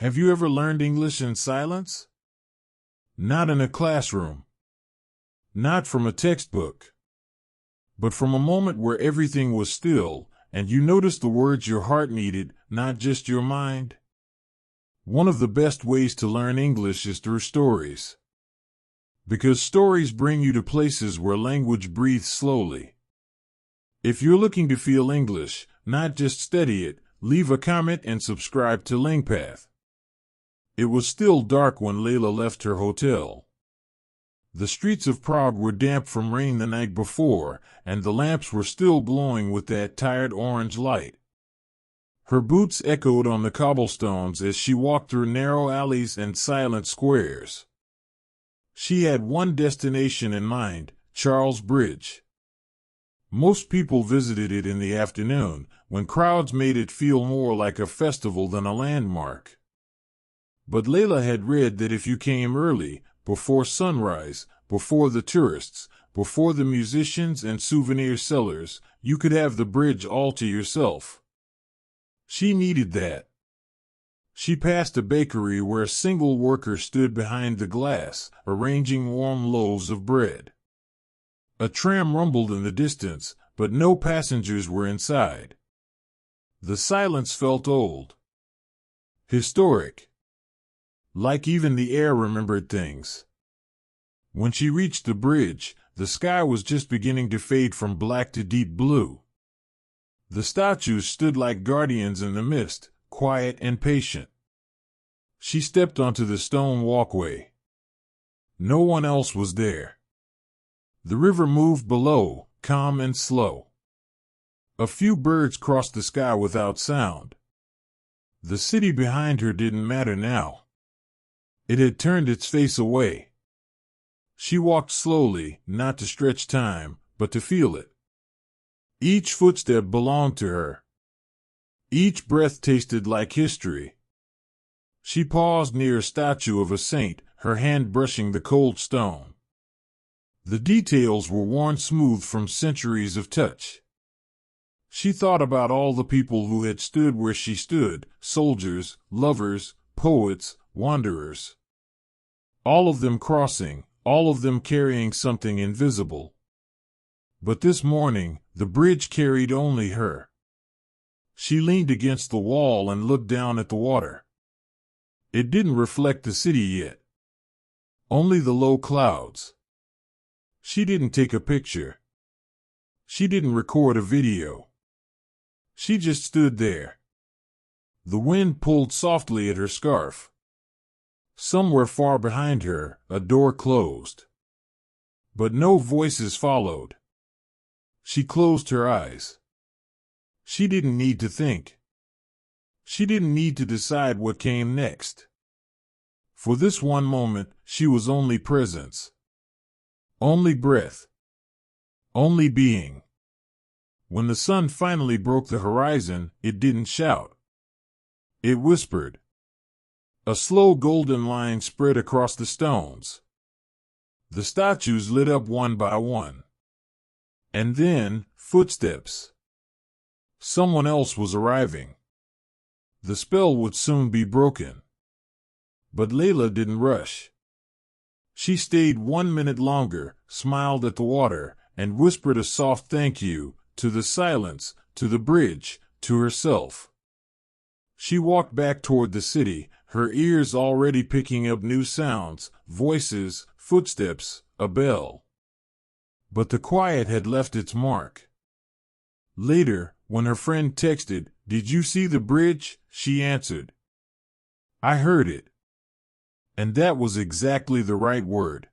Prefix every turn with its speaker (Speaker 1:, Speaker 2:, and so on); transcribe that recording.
Speaker 1: Have you ever learned English in silence? Not in a classroom. Not from a textbook. But from a moment where everything was still, and you noticed the words your heart needed, not just your mind? One of the best ways to learn English is through stories. Because stories bring you to places where language breathes slowly. If you're looking to feel English, not just study it, leave a comment and subscribe to LingPath. It was still dark when Layla left her hotel. The streets of Prague were damp from rain the night before, and the lamps were still glowing with that tired orange light. Her boots echoed on the cobblestones as she walked through narrow alleys and silent squares. She had one destination in mind, Charles Bridge. Most people visited it in the afternoon, when crowds made it feel more like a festival than a landmark. But Layla had read that if you came early, before sunrise, before the tourists, before the musicians and souvenir sellers, you could have the bridge all to yourself. She needed that. She passed a bakery where a single worker stood behind the glass, arranging warm loaves of bread. A tram rumbled in the distance, but no passengers were inside. The silence felt old. Historic. Like even the air remembered things. When she reached the bridge, the sky was just beginning to fade from black to deep blue. The statues stood like guardians in the mist, quiet and patient. She stepped onto the stone walkway. No one else was there. The river moved below, calm and slow. A few birds crossed the sky without sound. The city behind her didn't matter now. It had turned its face away. She walked slowly, not to stretch time, but to feel it. Each footstep belonged to her. Each breath tasted like history. She paused near a statue of a saint, her hand brushing the cold stone. The details were worn smooth from centuries of touch. She thought about all the people who had stood where she stood, soldiers, lovers, poets, wanderers. All of them crossing, all of them carrying something invisible. But this morning, the bridge carried only her. She leaned against the wall and looked down at the water. It didn't reflect the city yet. Only the low clouds. She didn't take a picture. She didn't record a video. She just stood there. The wind pulled softly at her scarf. Somewhere far behind her, a door closed. But no voices followed. She closed her eyes. She didn't need to think. She didn't need to decide what came next. For this one moment, she was only presence. Only breath. Only being. When the sun finally broke the horizon, it didn't shout. It whispered. A slow golden line spread across the stones. The statues lit up one by one. And then, footsteps. Someone else was arriving. The spell would soon be broken. But Layla didn't rush. She stayed 1 minute longer, smiled at the water, and whispered a soft thank you, to the silence, to the bridge, to herself. She walked back toward the city, her ears already picking up new sounds, voices, footsteps, a bell. But the quiet had left its mark. Later, when her friend texted, "Did you see the bridge?" she answered, "I heard it." And that was exactly the right word.